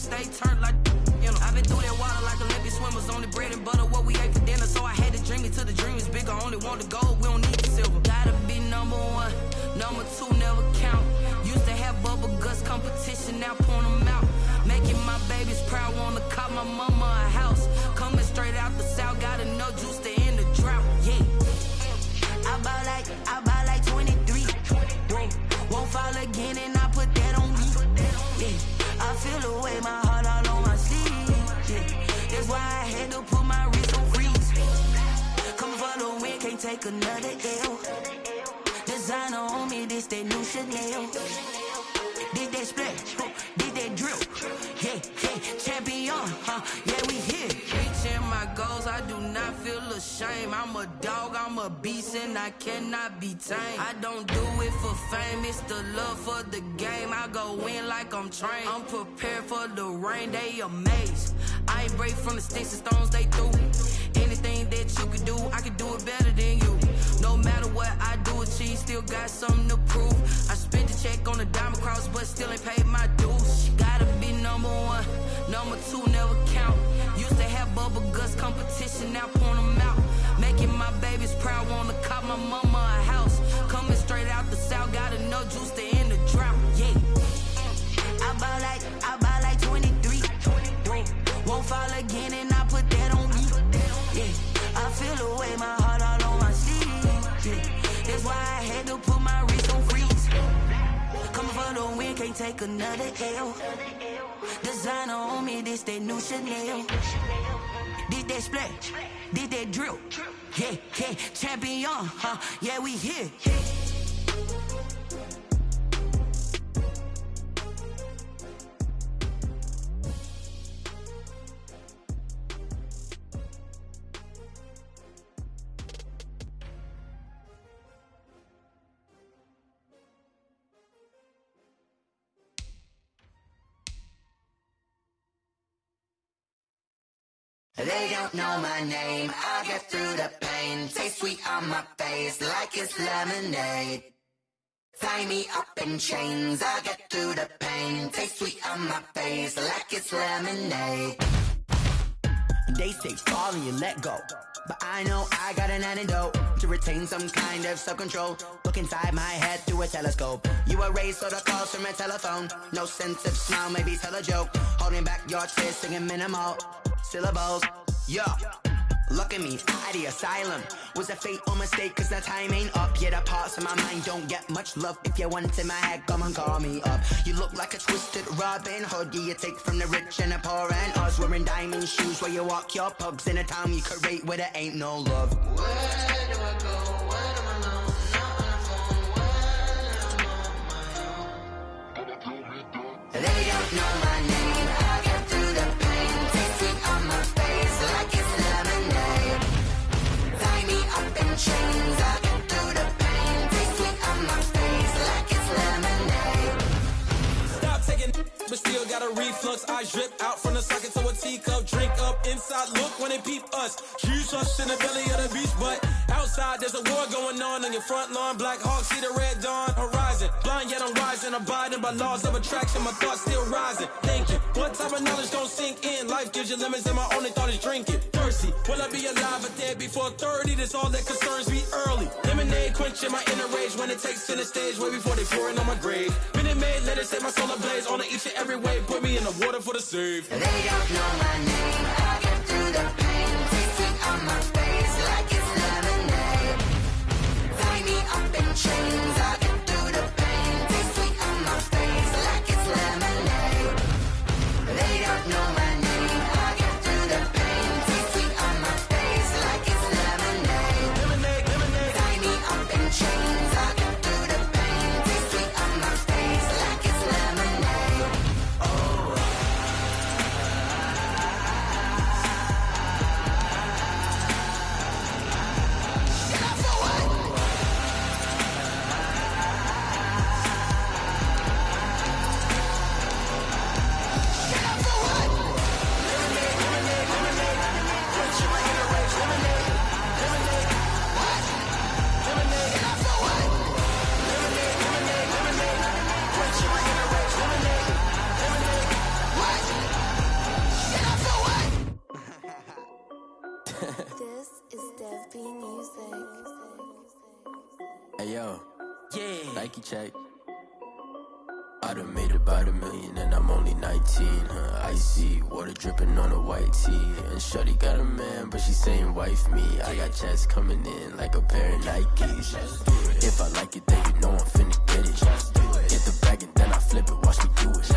stay turned like, you know. I've been through that water like Olympic swimmers, only bread and butter, what we ate for dinner. So I had to dream it till the dream is bigger. Only want the gold, we don't need the silver. Gotta be number one, number two never count. Used to have bubble guts competition, now point them out. Making my babies proud, wanna cop my mama a house. Coming straight out the south, got enough juice to end the drought. Yeah. I buy like 23. Won't fall again and I put that on me. Yeah. I feel the way, my heart all on my sleeve. Yeah. That's why I had to put my wrist on freeze. Coming for the win, can't take another L. Designer on me, this that new Chanel. Did that splash, did that drill. Yeah, champion, yeah, we here. Reaching my goals, I do not feel ashamed. I'm a dog, I'm a beast, and I cannot be tamed. I don't do it for fame, it's the love for the game. I go in like I'm trained. I'm prepared for the rain, they amazed. I ain't break from the sticks and stones they threw. Anything that you could do, I could do it better than you. No matter what I do, achieve, still got something to prove. I spent the check on the diamond cross, but still ain't paid my dues. Gotta be number one, number two never count. Used to have bubble guts competition, now point them out. Making my babies proud, wanna cop my mama a house. Coming straight out the south, got enough juice to end the drought. Yeah. I buy like 23. Won't fall again and I put that on me. Yeah. I feel the way, my heart all on my sleeve. Yeah. That's why I had to put my wrist on freeze. Coming for the win, can't take another L. Designer on me, this that new Chanel. Did that splash, did that drill. Yeah, champion, yeah, we here. They don't know my name, I get through the pain. Taste sweet on my face like it's lemonade. Tie me up in chains, I get through the pain. Taste sweet on my face like it's lemonade. They say fall and you let go, but I know I got an antidote to retain some kind of self-control. Look inside my head through a telescope. You erase all the calls from a telephone. No sense of smile, maybe tell a joke. Holding back your tears, singing minimal syllables. Yo, look at me, out the asylum. Was a fate or mistake, cause the time ain't up. Yeah, the parts of my mind don't get much love. If you want in my head, come and call me up. You look like a twisted Robin Hood. Yeah, you take from the rich and the poor and us. Wearing diamond shoes where you walk your pugs in a town you create where there ain't no love. Where do I go? When am I alone? Not on the phone. When I'm on my own. They don't know my name. I get through the pain. Taste sweet on my face like it's lemonade. Tie me up in chains. I get through the pain. Taste sweet on my face like it's lemonade. Stop taking, but still got a reflux. I drip out from the socket to a teacup. Drink up inside, look when they peep us. Choose us in the belly of the beast, but outside there's a war going on your front lawn. Black Hawk, see the red dawn horizon. Blind yet I'm rising, abiding by laws of attraction. My thoughts still rising, thinking what type of knowledge gon' sink in? Life gives you limits and my only thought is drinking. Thirsty, will I be alive or dead before 30? That's all that concerns me early. Lemonade quenching my inner rage when it takes to the stage way before they pouring on my grave. Minute Maid, let it set my soul ablaze on each and every way. Put me in the water for the save. They don't know my name. I get through the pain. Taste sweet on my face like it's lemonade. Tie me up in chains. I get through the pain. Taste sweet on my face like it's lemonade. They don't know my name. I get through the pain. Taste sweet on my face like it's lemonade. Tie me up in chains. I get through the pain. Taste sweet on my face like it's lemonade. Oh. check. I done made about $1 million and I'm only 19, icy, water dripping on a white tee. And shorty got a man, but she saying wife me. I got checks coming in like a pair of Nikes. If I like it, then you know I'm finna get it. Get the bag and then I flip it, watch me do it.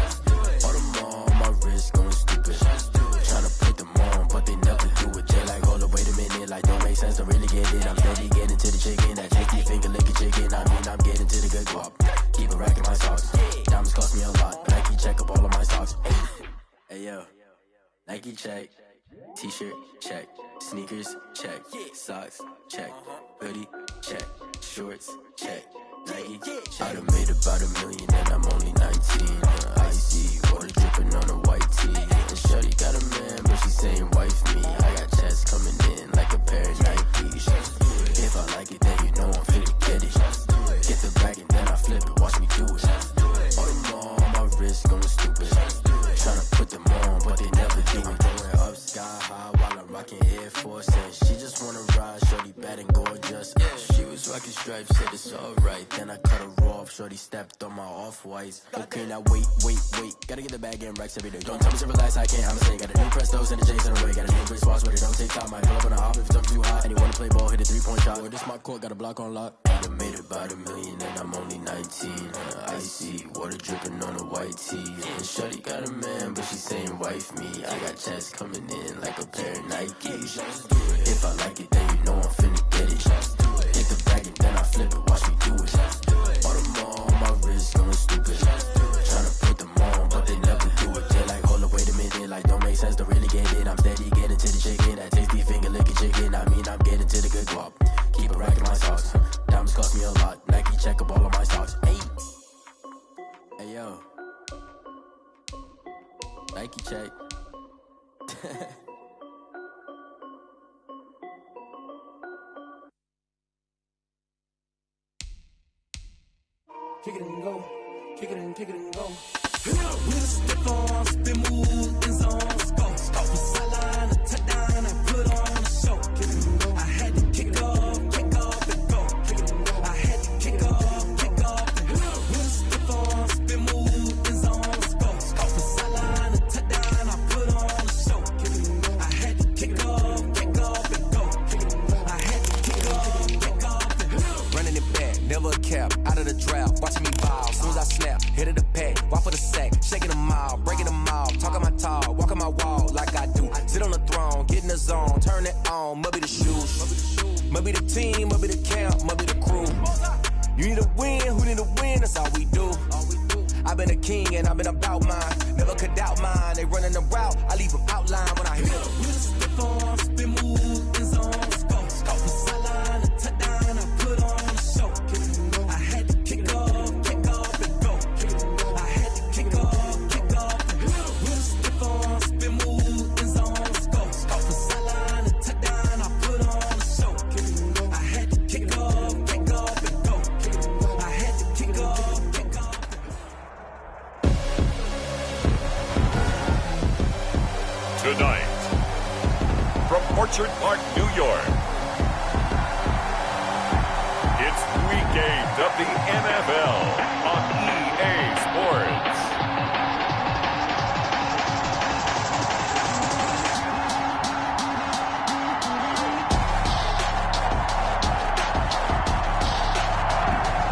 All on my wrist going stupid. Tryna put them on, but they never do it. They like, hold up, wait a minute, like don't make sense, don't really get it. I'm steady getting to the chicken, that tasty finger licking chicken. I mean, I'm getting to the good guap. Keep it racking my socks. Diamonds cost me a lot. Nike check up all of my socks. Hey yo, Nike check. T-shirt check. Sneakers check. Socks check. Hoodie check. Shorts check. Nike check. I done made about $1 million and I'm only 19. Icy, water dripping on a white tee. And shorty got a man, but she saying wife me. I got checks coming in like a pair of Nikes. If I like it, then you know I'm finna get it. Get the bag and then I flip it, watch me do it. All on my wrist going stupid. Tryna put them on, but they never do it. Going up sky high while I'm rocking Air Force. And she just wanna ride, shorty bad and gorgeous. She was rocking stripes, said it's alright. Then I cut her off, shorty stepped on my off-whites. Okay, now wait. Gotta get the bag and racks every day. Don't tell me to relax, I can't, I'ma say. Got a new Prestos and a J's in the way. Got a new Brit Swass with it, don't take time. Might pull up on a hop if it's up too hot. And you wanna play ball, hit a 3-point shot. With this smart court, got a block on lock. I done made about $1 million and I'm only 19. Icy, water dripping on a white tee. And shorty got a man, but she saying wife me. I got checks coming in like a pair of Nikes. If I like it, then you know I'm finna get it. Hit the bag and then I flip it, watch me do it. All on my wrist going stupid. Tryna put them on, but they never do it. They like, hold up, wait a minute, like don't make sense, don't really get it. I'm steady getting to the chicken, that tasty finger licking chicken. I mean, I'm getting to the good guap. Keep it racking my socks. Diamonds cost me a lot. Nike check up all of my socks. Hey yo, Nike check. Kick it and go, kick it and go. With a stiff on, spin move in zones, go. From sideline to touchdown, I put on a show. Kick it and go. I had to kick off and go. Kick it and go. I had to kick off and go. With a stiff on, spin move in zones, go. From sideline to touchdown, I put on a show. Kick it and go. I had to kick off and go. Kick it and go. I had to kick off and go. Running it back, never a cap, out of the draft, watching me ball. Soon as I snap, hit of the pack, walk for the sack, shaking them all, breaking them all, talking my talk, walking my wall like I do. Sit on the throne, get in the zone, turn it on, must be the shoes, must be the team, must be the camp, must be the crew. You need a win, who need a win, that's all we do. I've been a king and I've been about mine, never could doubt mine. They running the route, I leave them outline when I hit them. With a stiff on, spin move in zones, go. From sideline to touchdown, I put on a show. I had to kick off and go. I had to kick off and go. With a stiff on, spin move in zones, go. From sideline to touchdown, I put on a show. I had to kick off and go. I had to kick off and go. Tonight, from Orchard Park, New York, it's 3 games of the NFL on EA Sports.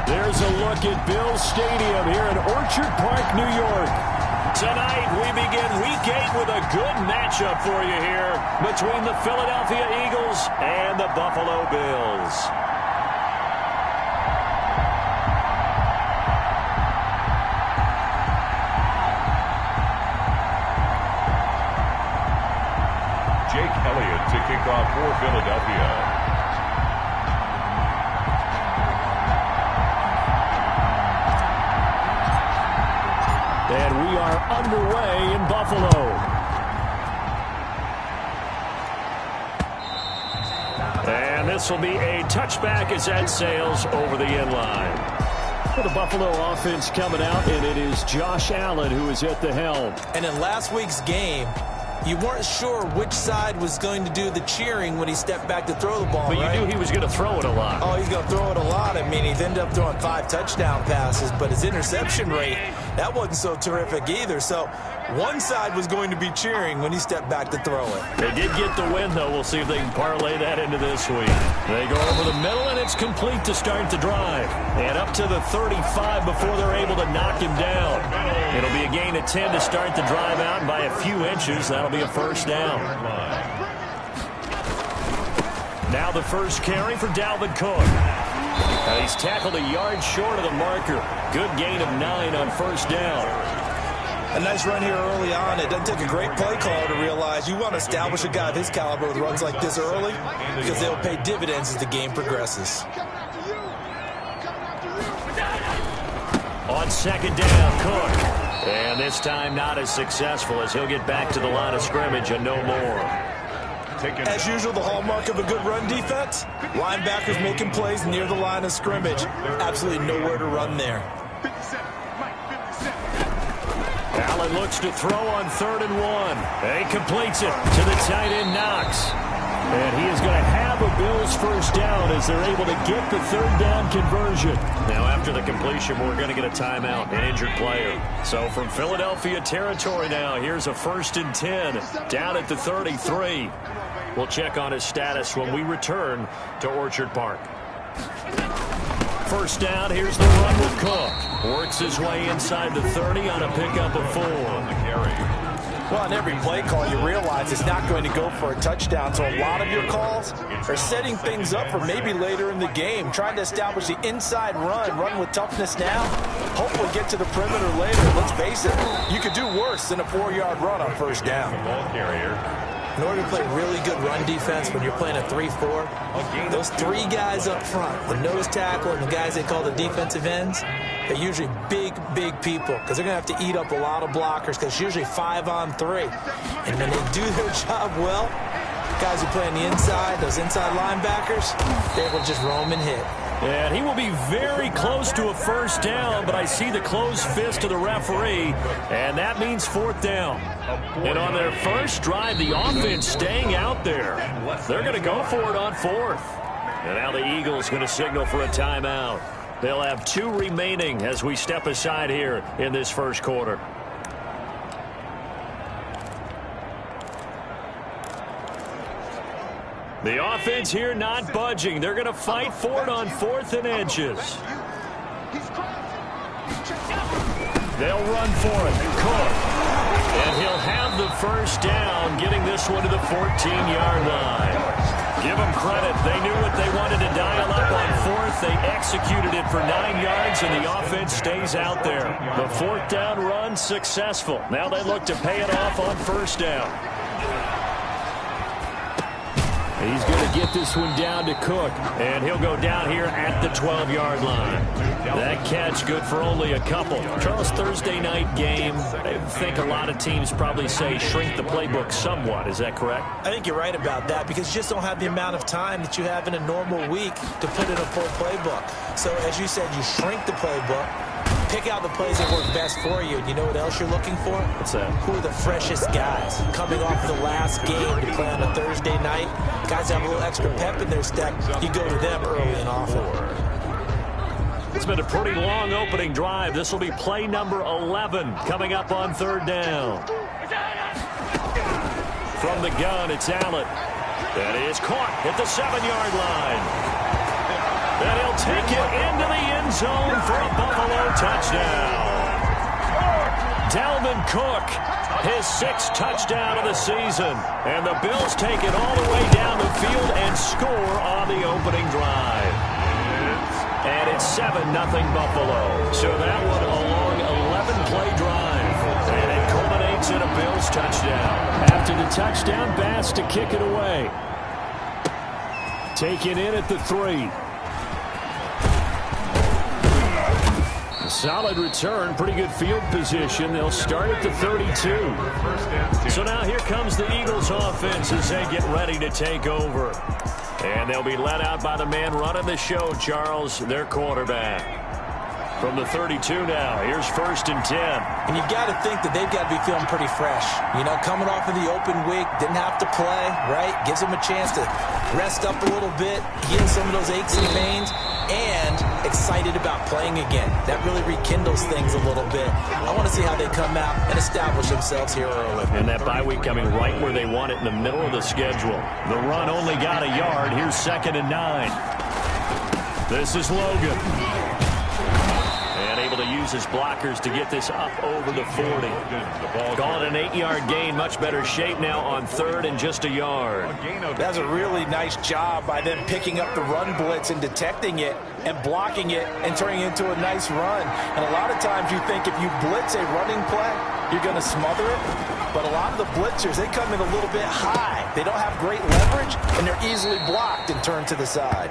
There's a look at Bills Stadium here in Orchard Park, New York. Tonight, we begin Week 8 with a good matchup for you here between the Philadelphia Eagles and the Buffalo Bills. Jake Elliott to kick off for Philadelphia. And we are underway in Buffalo. And this will be a touchback as that sails over the end line. For the Buffalo offense coming out, and it is Josh Allen who is at the helm. And in last week's game, you weren't sure which side was going to do the cheering when he stepped back to throw the ball, But right? you knew he was going to throw it a lot. Oh, he's going to throw it a lot. I mean, he's ended up throwing 5 touchdown passes, but his interception rate, that wasn't so terrific either. So one side was going to be cheering when he stepped back to throw it. They did get the win, though. We'll see if they can parlay that into this week. They go over the middle, and it's complete to start the drive. And up to the 35 before they're able to knock him down. It'll be a gain of 10 to start the drive out, and by a few inches, that'll be a first down. Now the first carry for Dalvin Cook. And he's tackled a yard short of the marker. Good gain of 9 on first down. A nice run here early on. It doesn't take a great play caller to realize you want to establish a guy of his caliber with runs like this early because they'll pay dividends as the game progresses. On second down, Cook. And this time not as successful as he'll get back to the line of scrimmage and no more. As usual, the hallmark of a good run defense, linebackers making plays near the line of scrimmage. Absolutely nowhere to run there. Allen looks to throw on 3rd and 1. And he completes it to the tight end, Knox. And he is going to have a Bills first down as they're able to get the 3rd down conversion. Now, after the completion, we're going to get a timeout, an injured player. So from Philadelphia territory now, here's a 1st and 10 down at the 33. We'll check on his status when we return to Orchard Park. First down, here's the run with Cook. Works his way inside the 30 on a pickup of 4. Well, on every play call, you realize it's not going to go for a touchdown. So a lot of your calls are setting things up for maybe later in the game, trying to establish the inside run with toughness now. Hopefully get to the perimeter later. Let's face it, you could do worse than a 4-yard run on first down. Ball carrier. In order to play really good run defense when you're playing a 3-4, those 3 guys up front, the nose tackle and the guys they call the defensive ends, they're usually big people because they're going to have to eat up a lot of blockers because it's usually 5 on 3. And when they do their job well, guys who play on the inside, those inside linebackers, they will just roam and hit. And he will be very close to a first down, but I see the closed fist of the referee, and that means 4th down. And on their first drive, the offense staying out there. They're going to go for it on 4th. And now the Eagles going to signal for a timeout. They'll have 2 remaining as we step aside here in this first quarter. The offense here not budging. They're going to fight for it on 4th and inches. They'll run for it. Cook. And he'll have the first down, getting this one to the 14-yard line. Give them credit. They knew what they wanted to dial up on 4th. They executed it for 9 yards, and the offense stays out there. The 4th down run successful. Now they look to pay it off on first down. He's going to get this one down to Cook, and he'll go down here at the 12-yard line. That catch good for only a couple. Charles, Thursday night game, I think a lot of teams probably say shrink the playbook somewhat. Is that correct? I think you're right about that because you just don't have the amount of time that you have in a normal week to put in a full playbook. So as you said, you shrink the playbook. Pick out the plays that work best for you. And you know what else you're looking for? What's that? Who are the freshest guys coming off the last game to play on a Thursday night? Guys have a little extra pep in their step. You go to them early and often. It's been a pretty long opening drive. This will be play number 11 coming up on 3rd down. From the gun, it's Allen. That is caught at the 7-yard line. And he'll take it into the end zone for a Buffalo touchdown. Dalvin Cook, his 6th touchdown of the season. And the Bills take it all the way down the field and score on the opening drive. And it's 7-0 Buffalo. So that one a long 11-play drive. And it culminates in a Bills touchdown. After the touchdown, Bass to kick it away. Taken in at the 3. Solid return, pretty good field position. They'll start at the 32. So now here comes the Eagles offense as they get ready to take over. And they'll be led out by the man running the show, Charles, their quarterback. from the 32 now. Here's 1st and 10. And you've got to think that they've got to be feeling pretty fresh. You know, coming off of the open week, didn't have to play, right? Gives them a chance to rest up a little bit, heal some of those aches and pains, and excited about playing again. That really rekindles things a little bit. I want to see how they come out and establish themselves here early. And that bye week coming right where they want it in the middle of the schedule. The run only got a yard. Here's 2nd and 9. This is Logan. And able to use his blockers to get this up over the 40. Call it an 8-yard gain. Much better shape now on 3rd and just a yard. That's a really nice job by them picking up the run blitz and detecting it and blocking it and turning it into a nice run. And a lot of times you think if you blitz a running play, you're going to smother it. But a lot of the blitzers, they come in a little bit high. They don't have great leverage, and they're easily blocked and turned to the side.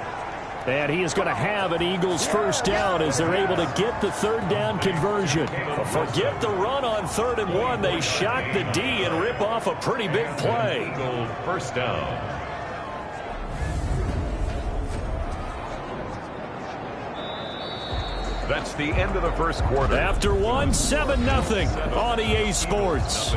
And he is going to have an Eagles 1st down as they're able to get the 3rd down conversion. Forget the run on 3rd and 1. They shock the D and rip off a pretty big play. Eagles 1st down. That's the end of the 1st quarter. After 1, 7-0 on EA Sports.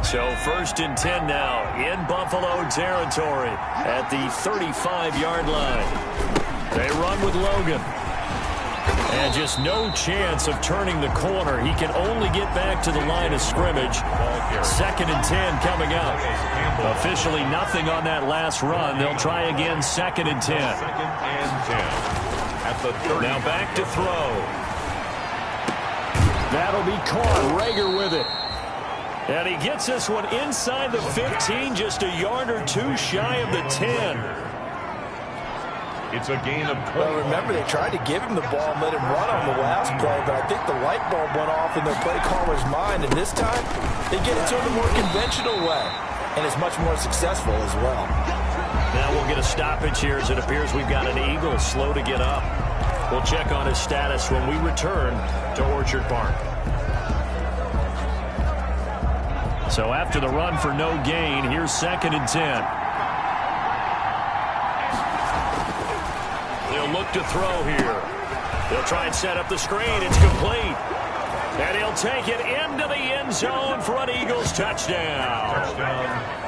So 1st and 10 now in Buffalo territory at the 35-yard line. They run with Logan. And just no chance of turning the corner. He can only get back to the line of scrimmage. 2nd and 10 coming up. Officially nothing on that last run. They'll try again 2nd and 10. 2nd and 10 at the 30. Now back to throw. That'll be caught. Rager with it. And he gets this one inside the 15, just a yard or 2 shy of the 10. It's a gain of 20. Well, remember, they tried to give him the ball and let him run on the last play, but I think the light bulb went off in their play caller's mind, and this time they get it to him the more conventional way, and it's much more successful as well. Now we'll get a stoppage here as it appears we've got an Eagle slow to get up. We'll check on his status when we return to Orchard Park. So after the run for no gain, here's 2nd and 10. They'll look to throw here. They'll try and set up the screen. It's complete. And he'll take it into the end zone for an Eagles touchdown.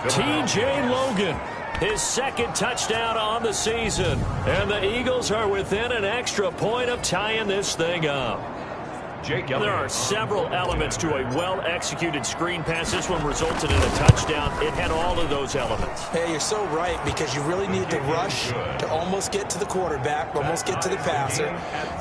TJ Logan, his 2nd touchdown on the season. And the Eagles are within an extra point of tying this thing up. There are several elements to a well-executed screen pass. This one resulted in a touchdown. It had all of those elements. Hey, you're so right, because you really need to rush to almost get to the quarterback, almost get to the passer.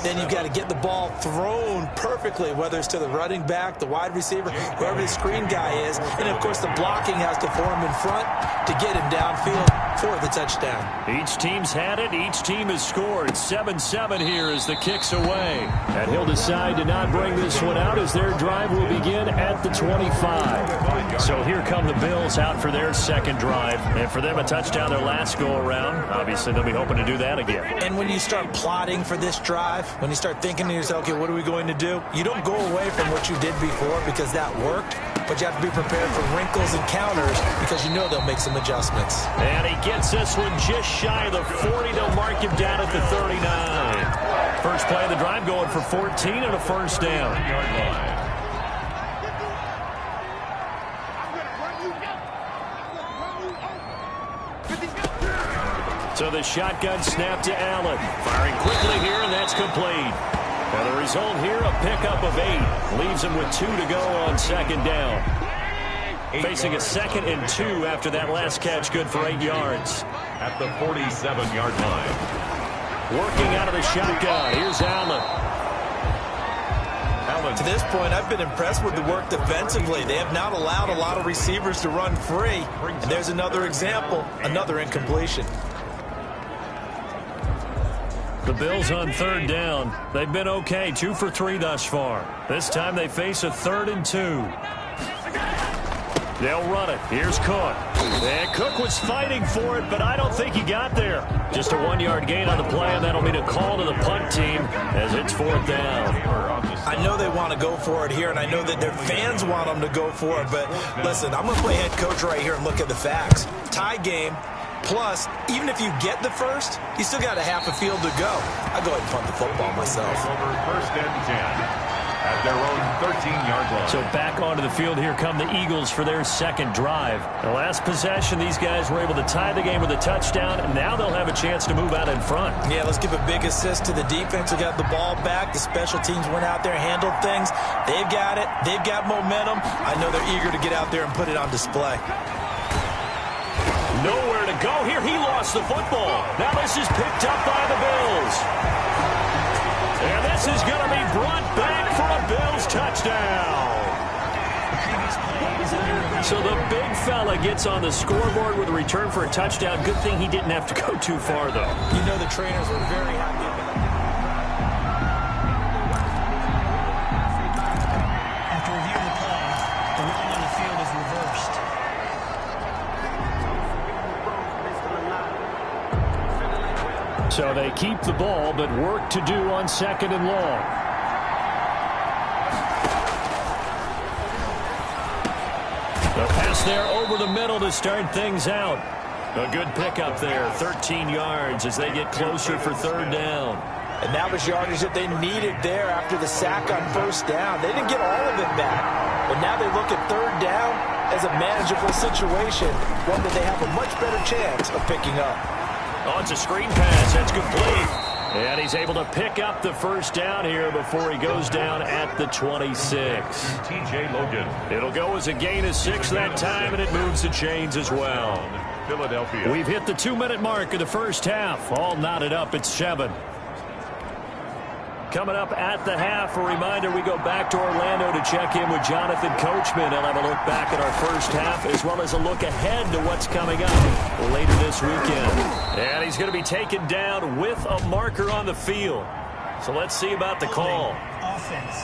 Then you've got to get the ball thrown perfectly, whether it's to the running back, the wide receiver, whoever the screen guy is. And, of course, the blocking has to form in front to get him downfield for the touchdown. Each team's had it. Each team has scored. 7-7 here as the kick's away. And he'll decide to not bring this one out as their drive will begin at the 25. So here come the Bills out for their 2nd drive. And for them, a touchdown their last go-around. Obviously, they'll be hoping to do that again. And when you start plotting for this drive, when you start thinking to yourself, okay, what are we going to do? You don't go away from what you did before because that worked. But you have to be prepared for wrinkles and counters because you know they'll make some adjustments. And he gets this one just shy of the 40. They'll mark him down at the 39. First play of the drive going for 14 and a 1st down. So the shotgun snap to Allen. Firing quickly here, and that's complete. And the result here, a pickup of 8. Leaves him with 2 to go on 2nd down. Facing a 2nd and 2 after that last catch, good for 8 yards. At the 47-yard line. Working out of the shotgun. Here's Allen. To this point, I've been impressed with the work defensively. They have not allowed a lot of receivers to run free. And there's another example, another incompletion. The Bills on 3rd down. They've been okay, 2 for 3 thus far. This time they face a 3rd and 2. They'll run it. Here's Cook. And Cook was fighting for it, but I don't think he got there. Just a 1-yard gain on the play, and that'll mean a call to the punt team as it's 4th down. I know they want to go for it here, and I know that their fans want them to go for it, but listen, I'm going to play head coach right here and look at the facts. Tie game. Plus, even if you get the first, you still got a half a field to go. I'd go ahead and punt the football myself. Over first and 10 at their own 13-yard line. So back onto the field, here come the Eagles for their second drive. The last possession, these guys were able to tie the game with a touchdown, and now they'll have a chance to move out in front. Yeah, let's give a big assist to the defense who got the ball back. The special teams went out there, handled things. They've got it. They've got momentum. I know they're eager to get out there and put it on display. Nowhere to go here. He lost the football. Now this is picked up by the Bills. And this is going to be brought back for a Bills touchdown. So the big fella gets on the scoreboard with a return for a touchdown. Good thing he didn't have to go too far, though. You know the trainers were very happy about it. After reviewing the play, the ruling on the field is reversed. So they keep the ball, but work to do on second and long. The pass there over the middle to start things out. A good pickup there, 13 yards as they get closer for third down. And that was yardage that they needed there after the sack on first down. They didn't get all of it back. But now they look at third down as a manageable situation, one that they have a much better chance of picking up. Oh, it's a screen pass. That's complete. And he's able to pick up the first down here before he goes down at the 26. TJ Logan. It'll go as a gain of 6 that time, and it moves the chains as well. Philadelphia. We've hit the 2-minute mark of the first half. All knotted up at 7. Coming up at the half, a reminder, we go back to Orlando to check in with Jonathan Coachman. He'll have a look back at our first half as well as a look ahead to what's coming up later this weekend. And he's going to be taken down with a marker on the field. So let's see about the call. Offense.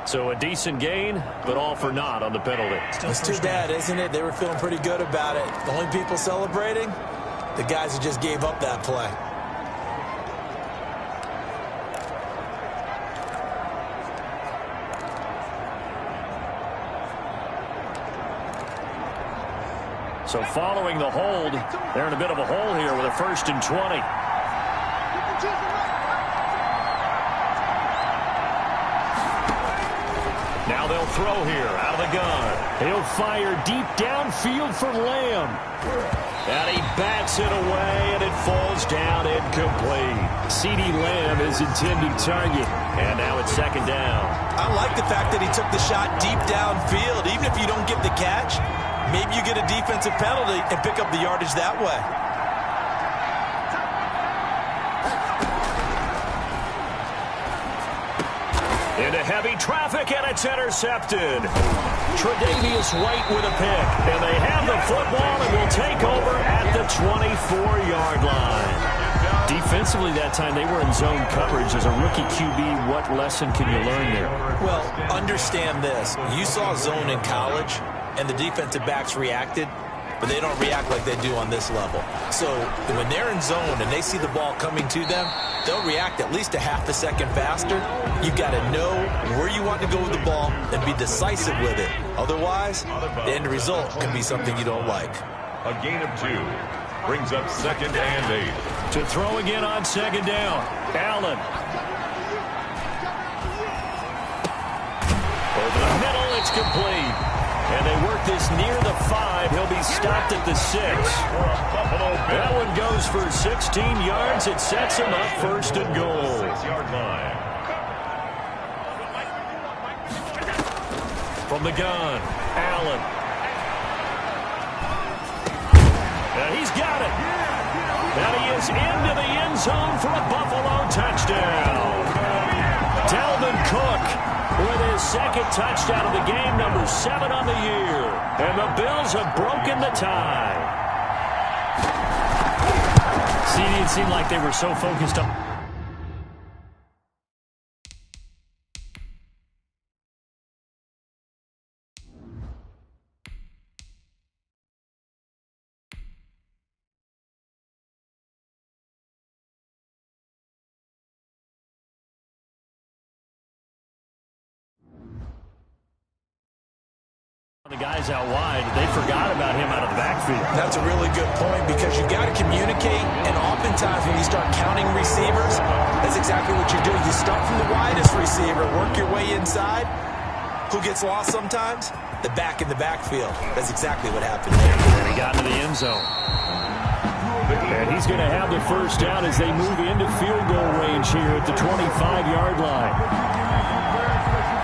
So a decent gain, but all for naught on the penalty. It's too bad, isn't it? They were feeling pretty good about it. The only people celebrating, the guys who just gave up that play. So following the hold, they're in a bit of a hole here with a 1st and 20. Now they'll throw here out of the gun. He'll fire deep downfield for Lamb. And he bats it away, and it falls down incomplete. CeeDee Lamb is intended target. And now it's 2nd down. I like the fact that he took the shot deep downfield. Even if you don't get the catch, maybe you get a defensive penalty and pick up the yardage that way. Into heavy traffic, and it's intercepted. Tre'Davious White with a pick. And they have the football and will take over at the 24-yard line. Defensively that time, they were in zone coverage. As a rookie QB, what lesson can you learn there? Well, understand this. You saw zone in college, and the defensive backs reacted, but they don't react like they do on this level. So when they're in zone and they see the ball coming to them, they'll react at least a half a second faster. You've got to know where you want to go with the ball and be decisive with it. Otherwise, the end result can be something you don't like. A gain of 2 brings up 2nd and 8. To throw again on 2nd down. Allen. Over the middle, it's complete. And they work this near the 5. He'll be stopped at the 6. That one goes for 16 yards. It sets him up 1st and goal. 6-yard line. From the gun, Allen. And he's got it. And he is into the end zone for a Buffalo touchdown. Dalvin Cook with his 2nd touchdown of the game, number 7 on the year. And the Bills have broken the tie. See, it seemed like they were so focused on... the guys out wide. They forgot about him out of the backfield. That's a really good point because you got to communicate, and oftentimes when you start counting receivers, that's exactly what you do. You start from the widest receiver, work your way inside. Who gets lost sometimes? The back in the backfield. That's exactly what happened there. And he got into the end zone. And he's going to have the first down as they move into field goal range here at the 25-yard line.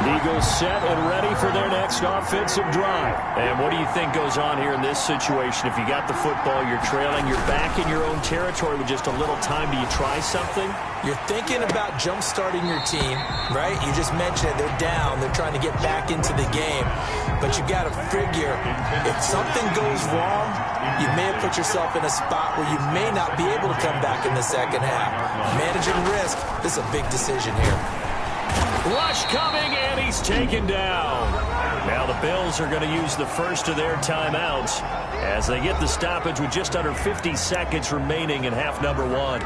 Eagles set and ready for their next offensive drive. And what do you think goes on here in this situation? If you got the football, you're trailing, you're back in your own territory with just a little time. Do you try something? You're thinking about jump-starting your team, right? You just mentioned it. They're down. They're trying to get back into the game. But you got to figure, if something goes wrong, you may have put yourself in a spot where you may not be able to come back in the second half. Managing risk, this is a big decision here. Rush coming, and he's taken down. Now the Bills are going to use the first of their timeouts as they get the stoppage with just under 50 seconds remaining in half number 1.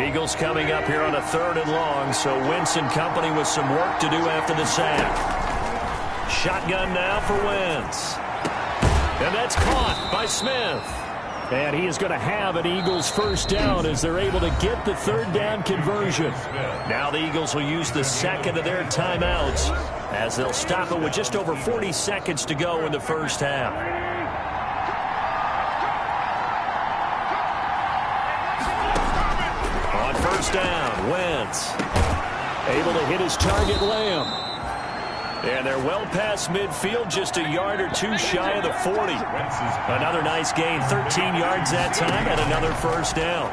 Eagles coming up here on a 3rd and long, so Wentz and company with some work to do after the sack. Shotgun now for Wentz. And that's caught by Smith. And he is going to have an Eagles first down as they're able to get the 3rd down conversion. Now the Eagles will use the second of their timeouts as they'll stop it with just over 40 seconds to go in the first half. On first down, Wentz able to hit his target, Lamb. And they're well past midfield, just a yard or two shy of the 40. Another nice gain, 13 yards that time, and another first down.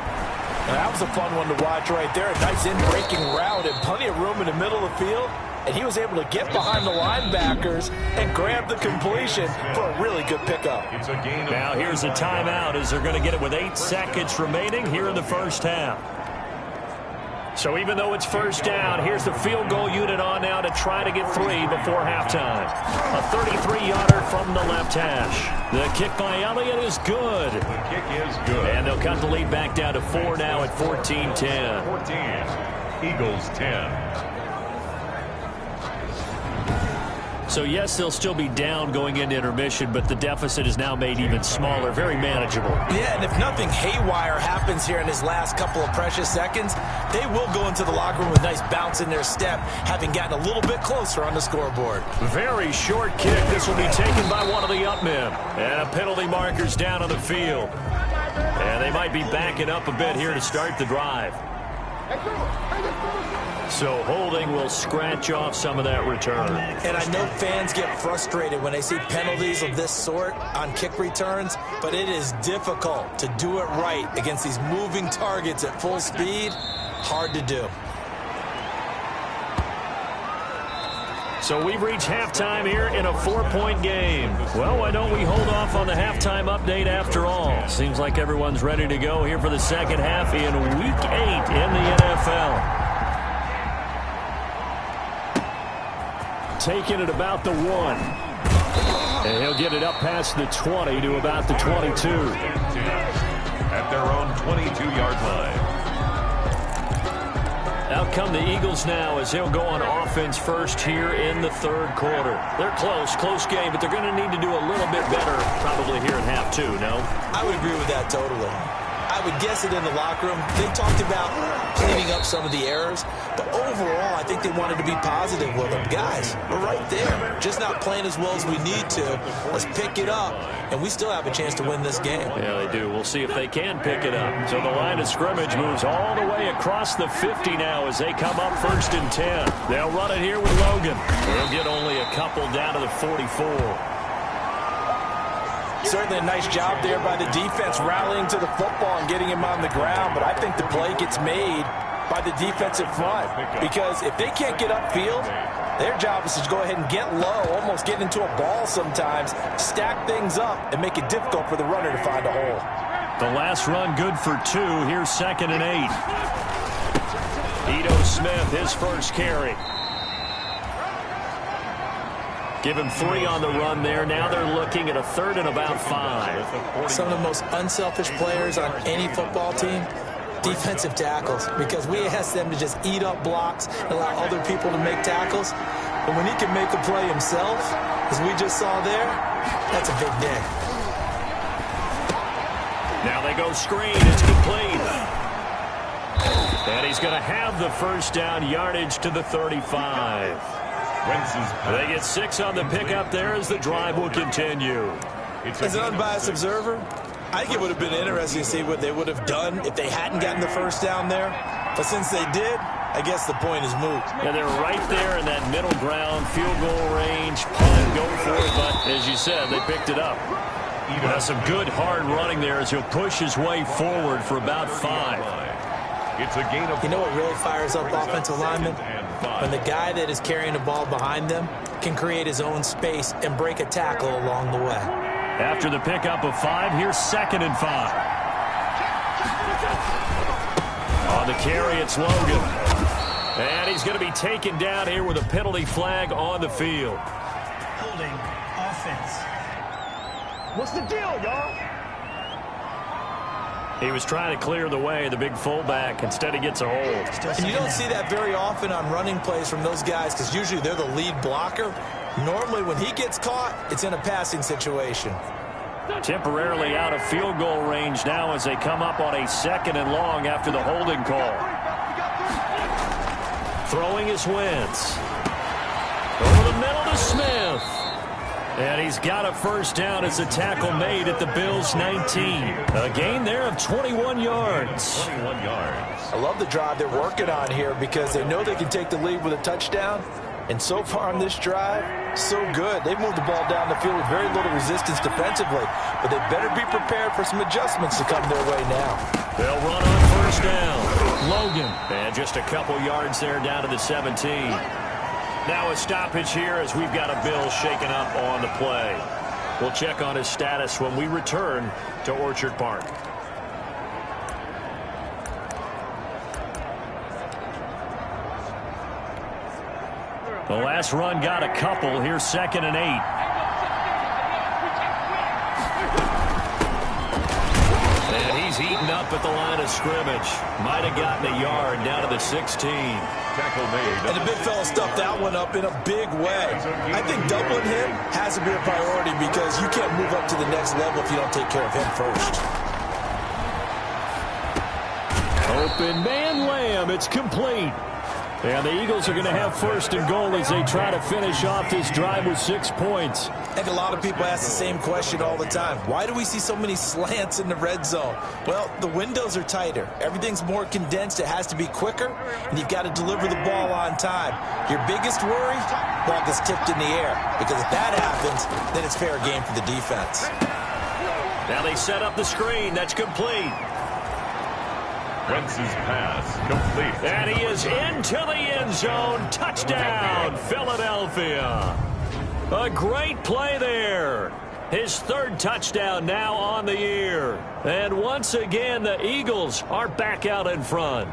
That was a fun one to watch right there. A nice in-breaking route and plenty of room in the middle of the field. And he was able to get behind the linebackers and grab the completion for a really good pickup. Now here's a timeout as they're going to get it with 8 seconds remaining here in the first half. So even though it's first down, here's the field goal unit on now to try to get 3 before halftime. A 33-yarder from the left hash. The kick by Elliott is good. The kick is good. And they'll cut the lead back down to 4 now at 14-10. 14, Eagles 10. So, yes, they'll still be down going into intermission, but the deficit is now made even smaller, very manageable. Yeah, and if nothing haywire happens here in his last couple of precious seconds, they will go into the locker room with a nice bounce in their step, having gotten a little bit closer on the scoreboard. Very short kick. This will be taken by one of the up men. And a penalty marker's down on the field. And they might be backing up a bit here to start the drive. So holding will scratch off some of that return. And I know fans get frustrated when they see penalties of this sort on kick returns, but it is difficult to do it right against these moving targets at full speed. Hard to do. So we've reached halftime here in a 4-point game. Well, why don't we hold off on the halftime update after all? Seems like everyone's ready to go here for the second half in Week 8 in the NFL. Taking it about the 1. And he'll get it up past the 20 to about the 22. At their own 22-yard line. Out come the Eagles now as he'll go on offense first here in the 3rd quarter. They're close game, but they're going to need to do a little bit better probably here in half 2, no? I would agree with that totally. I would guess it in the locker room. They talked about cleaning up some of the errors, but overall, I think they wanted to be positive with them. Guys, we're right there. Just not playing as well as we need to. Let's pick it up, and we still have a chance to win this game. Yeah, they do. We'll see if they can pick it up. So the line of scrimmage moves all the way across the 50 now as they come up 1st and 10. They'll run it here with Logan. They'll get only a couple down to the 44. Certainly a nice job there by the defense rallying to the football and getting him on the ground, but I think the play gets made by the defensive front because if they can't get upfield, their job is to go ahead and get low, almost get into a ball sometimes, stack things up, and make it difficult for the runner to find a hole. The last run good for 2. Here's 2nd and 8. Ito Smith, his first carry. Give him 3 on the run there. Now they're looking at a 3rd and about 5. Some of the most unselfish players on any football team, defensive tackles, because we ask them to just eat up blocks and allow other people to make tackles. And when he can make a play himself, as we just saw there, that's a big day. Now they go screen. It's complete. And he's going to have the first down, yardage to the 35. They get 6 on the pickup there as the drive will continue. As an unbiased observer, I think it would have been interesting to see what they would have done if they hadn't gotten the first down there. But since they did, I guess the point is moot. Yeah, they're right there in that middle ground, field goal range, punt, go for it. But as you said, they picked it up. Some good hard running there as he'll push his way forward for about 5. It's a gain of You know what really fires up offensive linemen? When the guy that is carrying the ball behind them can create his own space and break a tackle along the way. After the pickup of 5, here's 2nd and 5. On the carry, it's Logan. And he's going to be taken down here with a penalty flag on the field. Holding offense. What's the deal, y'all? He was trying to clear the way, the big fullback. Instead, he gets a hold. And you don't see that very often on running plays from those guys because usually they're the lead blocker. Normally, when he gets caught, it's in a passing situation. Temporarily out of field goal range now as they come up on a 2nd and long after the holding call. Throwing is Wentz. Over the middle to Smith. And he's got a first down as a tackle made at the Bills' 19. A gain there of 21 yards. 21 yards. I love the drive they're working on here because they know they can take the lead with a touchdown. And so far on this drive, so good. They've moved the ball down the field with very little resistance defensively. But they better be prepared for some adjustments to come their way now. They'll run on first down. Logan. And just a couple yards there down to the 17. Now a stoppage here as we've got a Bill shaken up on the play. We'll check on his status when we return to Orchard Park. The last run got a couple. Here's 2nd and 8. And he's eaten up at the line of scrimmage. Might have gotten a yard down to the 16. Tackle made. And the big fella stuffed that one up in a big way. I think doubling him has to be a priority because you can't move up to the next level if you don't take care of him first. Open man Lamb. It's complete. And the Eagles are going to have 1st and goal as they try to finish off this drive with 6 points. I think a lot of people ask the same question all the time. Why do we see so many slants in the red zone? Well, the windows are tighter. Everything's more condensed. It has to be quicker, and you've got to deliver the ball on time. Your biggest worry? Ball gets tipped in the air, because if that happens, then it's fair game for the defense. Now they set up the screen. That's complete. Wentz's pass complete. And he is into the end zone. Touchdown, Philadelphia. A great play there. His 3rd touchdown now on the year. And once again, the Eagles are back out in front.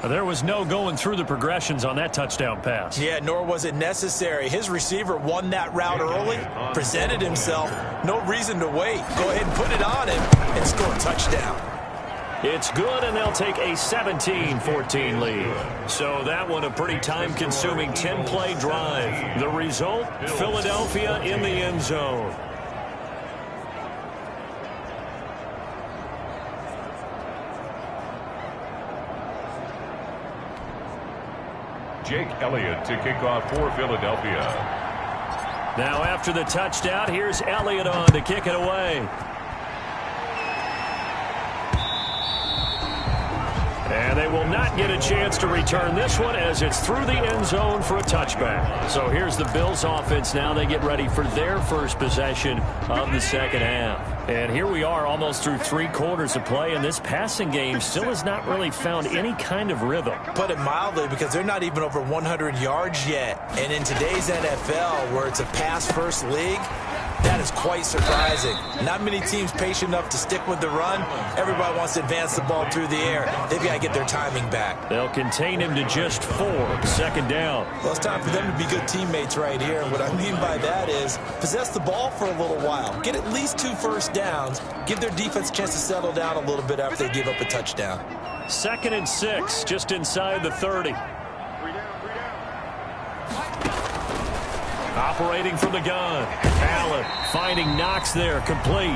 There was no going through the progressions on that touchdown pass. Yeah, nor was it necessary. His receiver won that route early, presented himself. No reason to wait. Go ahead and put it on him and score a touchdown. It's good, and they'll take a 17-14 lead. So that one a pretty time-consuming 10-play drive. The result, Philadelphia in the end zone. Jake Elliott to kick off for Philadelphia. Now after the touchdown, here's Elliott on to kick it away. And they will not get a chance to return this one as it's through the end zone for a touchback. So here's the Bills offense now. They get ready for their first possession of the 2nd half. And here we are almost through 3 quarters of play, and this passing game still has not really found any kind of rhythm. Put it mildly, because they're not even over 100 yards yet. And in today's NFL, where it's a pass-first league, that is quite surprising. Not many teams patient enough to stick with the run. Everybody wants to advance the ball through the air. They've got to get their timing back. They'll contain him to just 4. 2nd down. Well, it's time for them to be good teammates right here. And what I mean by that is possess the ball for a little while. Get at least 2 first downs. Give their defense a chance to settle down a little bit after they give up a touchdown. 2nd and 6, just inside the 30. Operating from the gun. Allen finding Knox there, complete.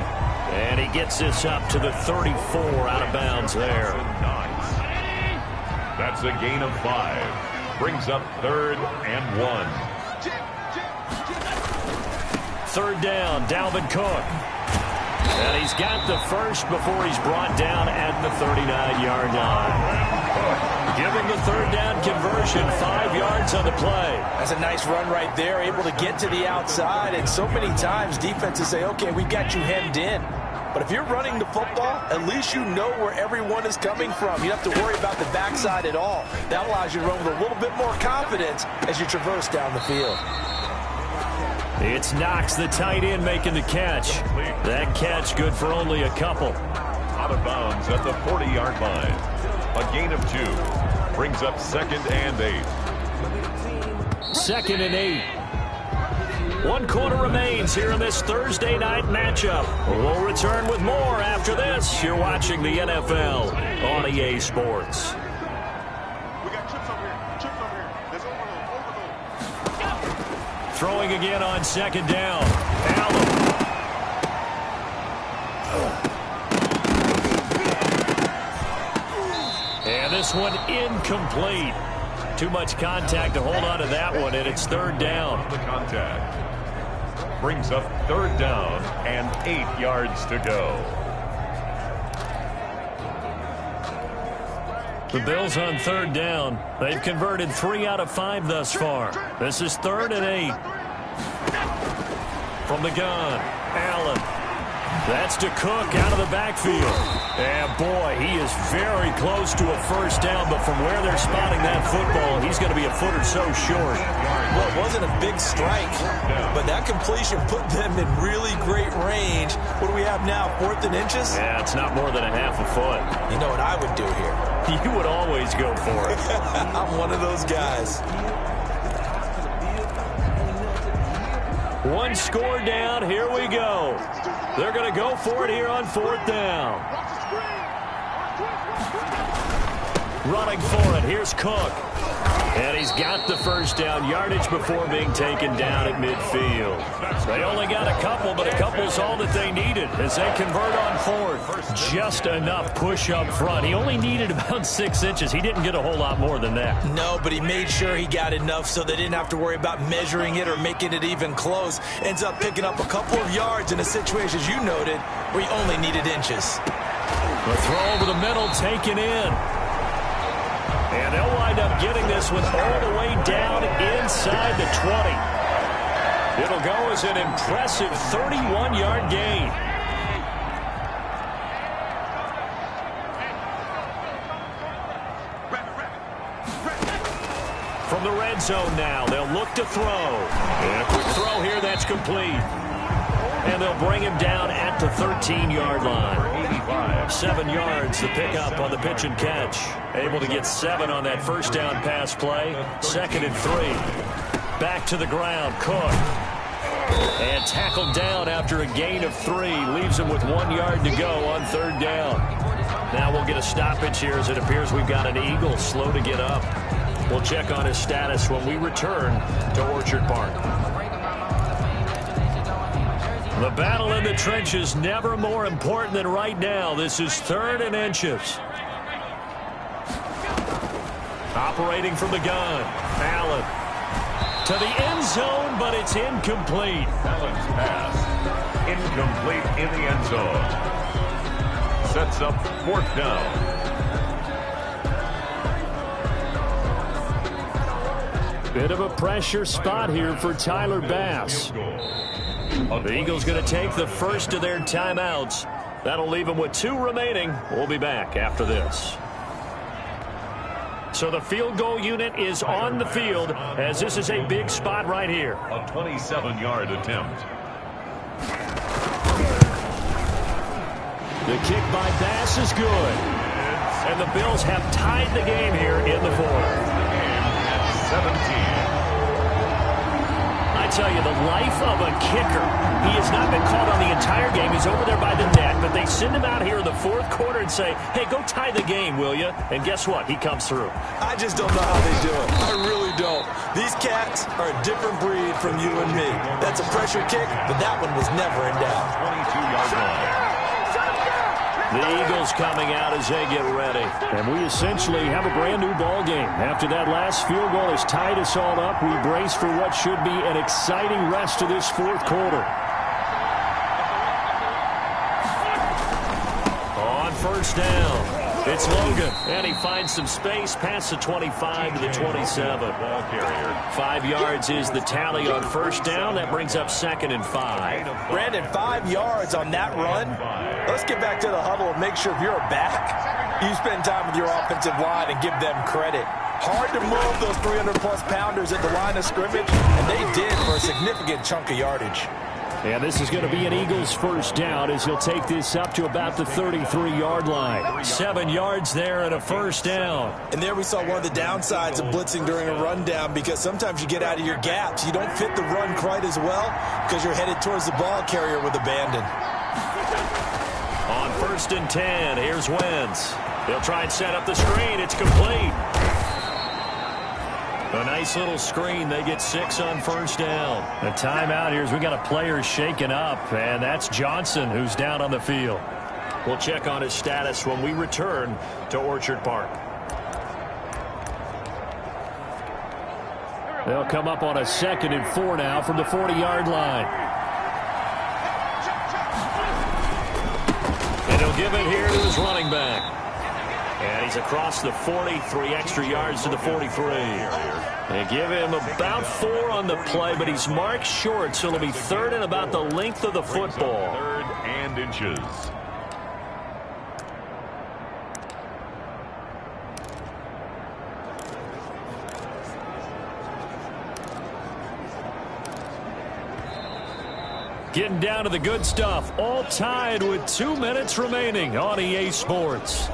And he gets this up to the 34, out of bounds there. That's a gain of 5. Brings up 3rd and 1. 3rd down, Dalvin Cook. And he's got the first before he's brought down at the 39-yard line. Give him the 3rd down conversion, 5 yards on the play. That's a nice run right there, able to get to the outside. And so many times defenses say, okay, we've got you hemmed in. But if you're running the football, at least you know where everyone is coming from. You don't have to worry about the backside at all. That allows you to run with a little bit more confidence as you traverse down the field. It's Knox, the tight end, making the catch. That catch good for only a couple. Out of bounds at the 40-yard line. A gain of 2. Brings up 2nd and 8. 2nd and 8. 1 quarter remains here in this Thursday night matchup. We'll return with more after this. You're watching the NFL on EA Sports. Throwing again on 2nd down. Allen. And this one incomplete. Too much contact to hold on to that one, and it's 3rd down. The contact brings up 3rd down and 8 yards to go. The Bills on 3rd down. They've converted 3 out of 5 thus far. This is 3rd and 8. From the gun, Allen. That's to Cook out of the backfield. And boy, he is very close to a 1st down, but from where they're spotting that football, he's going to be a foot or so short. Well, it wasn't a big strike, but that completion put them in really great range. What do we have now, 4th and inches? Yeah, it's not more than a half a foot. You know what I would do here? You would always go for it. I'm one of those guys. 1 score down. Here we go. They're going to go for it here on 4th down. Running for it. Here's Cook. And he's got the 1st down, yardage before being taken down at midfield. They only got a couple, but a couple's all that they needed as they convert on 4th. Just enough push up front. He only needed about 6 inches. He didn't get a whole lot more than that. No, but he made sure he got enough so they didn't have to worry about measuring it or making it even close. Ends up picking up a couple of yards in a situation, as you noted, where he only needed inches. The throw over the middle taken in. And they'll wind up getting this one all the way down inside the 20. It'll go as an impressive 31-yard gain. From the red zone now, they'll look to throw. And a quick throw here, that's complete. And they'll bring him down at the 13-yard line. 7 yards, the pickup on the pitch and catch. Able to get 7 on that 1st down pass play. 2nd and 3. Back to the ground, Cook. And tackled down after a gain of 3. Leaves him with 1 yard to go on 3rd down. Now we'll get a stoppage here as it appears we've got an Eagle slow to get up. We'll check on his status when we return to Orchard Park. The battle in the trenches never more important than right now. This is 3rd and inches. Operating from the gun. Allen to the end zone, but it's incomplete. Allen's pass incomplete in the end zone. Sets up 4th down. Bit of a pressure spot here for Tyler Bass. The Eagles going to take the first of their timeouts. That'll leave them with 2 remaining. We'll be back after this. So the field goal unit is on the field as this is a big spot right here. A 27-yard attempt. The kick by Bass is good. And the Bills have tied the game here in the 4th. At 17. I'd tell you, the life of a kicker. He has not been called on the entire game. He's over there by the net, but they send him out here in the fourth quarter and say, hey, go tie the game, will you? And guess what? He comes through. I just don't know how they do it. I really don't. These cats are a different breed from you and me. That's a pressure kick, but that one was never in doubt. 22-yard line. The Eagles coming out as they get ready. And we essentially have a brand-new ball game. After that last field goal has tied us all up, we brace for what should be an exciting rest of this fourth quarter. On first down, it's Logan. And he finds some space past the 25 to the 27. Ball carrier. 5 yards is the tally on first down. That brings up 2nd and 5. Brandon, 5 yards on that run. Let's get back to the huddle and make sure if you're a back, you spend time with your offensive line and give them credit. Hard to move those 300-plus pounders at the line of scrimmage, and they did for a significant chunk of yardage. And this is going to be an Eagles first down as he'll take this up to about the 33-yard line. 7 yards there and a first down. And there we saw one of the downsides of blitzing during a rundown, because sometimes you get out of your gaps. You don't fit the run quite as well because you're headed towards the ball carrier with abandon. On 1st and 10, here's Wentz. He'll try and set up the screen. It's complete. A nice little screen. They get 6 on first down. The timeout here is we got a player shaken up, and that's Johnson who's down on the field. We'll check on his status when we return to Orchard Park. They'll come up on a 2nd and 4 now from the 40-yard line. And he'll give it here to his running back. And he's across the 40, 3 extra yards to the 43. They give him about 4 on the play, but he's marked short, so it'll be 3rd and about the length of the football. 3rd and inches. Getting down to the good stuff. All tied with 2 minutes remaining on EA Sports.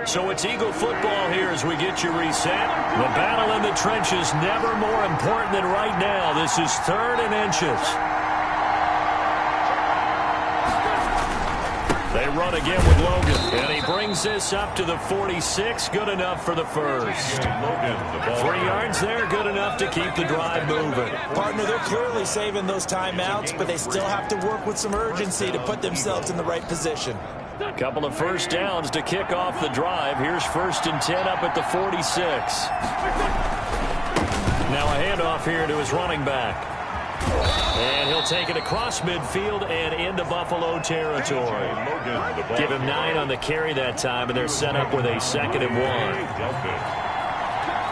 So it's Eagle football here as we get you reset. The battle in the trenches never more important than right now. This is 3rd and inches. They run again with Logan, and he brings this up to the 46. Good enough for the first. Logan, the ball 3 yards there, good enough to keep the drive moving. Partner, they're clearly saving those timeouts, but they still have to work with some urgency to put themselves in the right position. A couple of first downs to kick off the drive. Here's 1st and 10 up at the 46. Now a handoff here to his running back. And he'll take it across midfield and into Buffalo territory. Give him 9 on the carry that time, and they're set up with a 2nd and 1.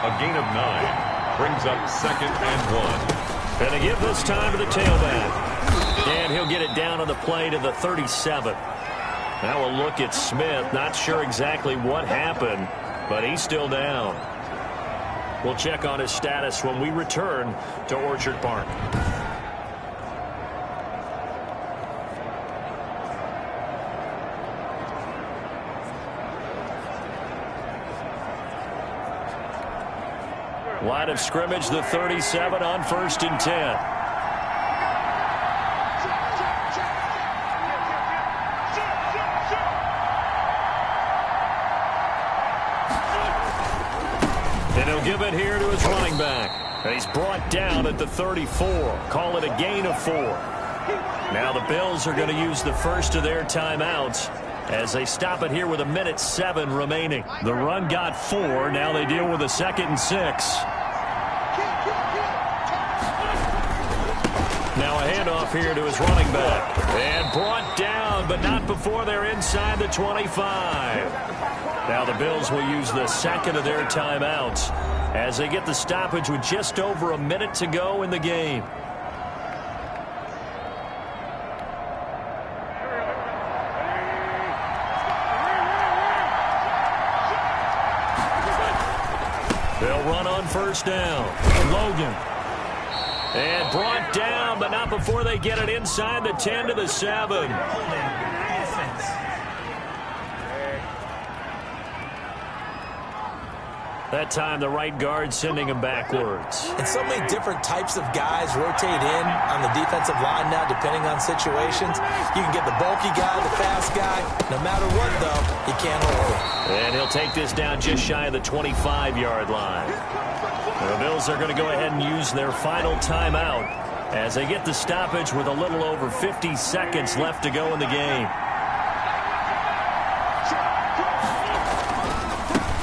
A gain of 9 brings up 2nd and 1. And they give this time to the tailback. And he'll get it down on the play to the 37. Now a look at Smith. Not sure exactly what happened, but he's still down. We'll check on his status when we return to Orchard Park. Line of scrimmage, the 37 on 1st and 10. And he'll give it here to his running back. And he's brought down at the 34. Call it a gain of 4. Now the Bills are going to use the first of their timeouts as they stop it here with 1:07 remaining. The run got 4. Now they deal with a 2nd and 6. Now a handoff here to his running back. And brought down, but not before they're inside the 25. Now the Bills will use the 2nd of their timeouts as they get the stoppage with just over a minute to go in the game. They'll run on first down. Logan. And brought down, but not before they get it inside the 10 to the 7. That time, the right guard sending him backwards. And so many different types of guys rotate in on the defensive line now, depending on situations. You can get the bulky guy, the fast guy. No matter what, though, he can't hold it. And he'll take this down just shy of the 25-yard line. The Bills are going to go ahead and use their final timeout as they get the stoppage with a little over 50 seconds left to go in the game.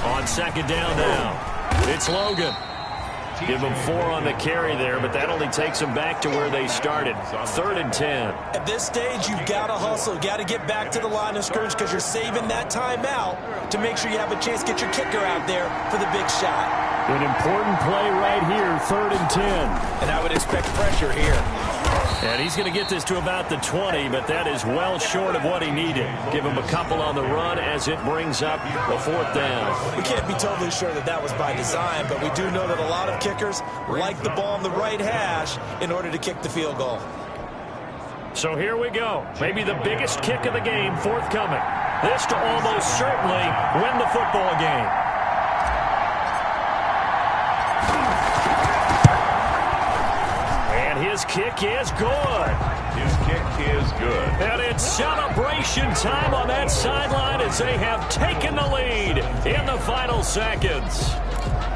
On second down now, it's Logan. Give them 4 on the carry there, but that only takes them back to where they started. 3rd and 10. At this stage, you've got to hustle. Got to get back to the line of scrimmage because you're saving that timeout to make sure you have a chance to get your kicker out there for the big shot. An important play right here, 3rd and 10. And I would expect pressure here. And he's going to get this to about the 20, but that is well short of what he needed. Give him a couple on the run as it brings up the 4th down. We can't be totally sure that that was by design, but we do know that a lot of kickers like the ball on the right hash in order to kick the field goal. So here we go. Maybe the biggest kick of the game forthcoming. This to almost certainly win the football game. His kick is good. His kick is good. And it's celebration time on that sideline as they have taken the lead in the final seconds.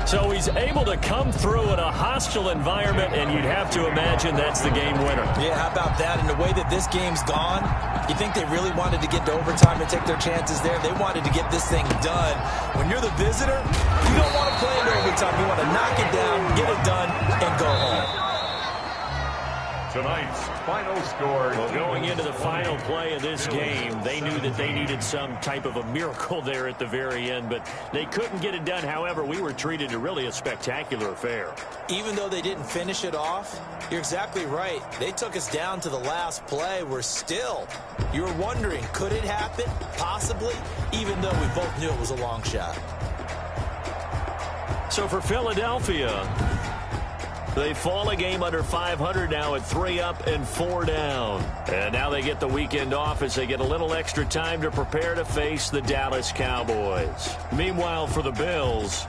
So he's able to come through in a hostile environment, and you'd have to imagine that's the game winner. Yeah, how about that? And the way that this game's gone, you think they really wanted to get to overtime and take their chances there. They wanted to get this thing done. When you're the visitor, you don't want to play in overtime. You want to knock it down, get it done, and go home. Tonight's final score. Well, going into the final play of this game, they knew that they needed some type of a miracle there at the very end, but they couldn't get it done. However, we were treated to really a spectacular affair. Even though they didn't finish it off, you're exactly right. They took us down to the last play. We're still, you were wondering, could it happen? Possibly, even though we both knew it was a long shot. So for Philadelphia, they fall a game under 500 now at 3 up and 4 down. And now they get the weekend off as they get a little extra time to prepare to face the Dallas Cowboys. Meanwhile, for the Bills,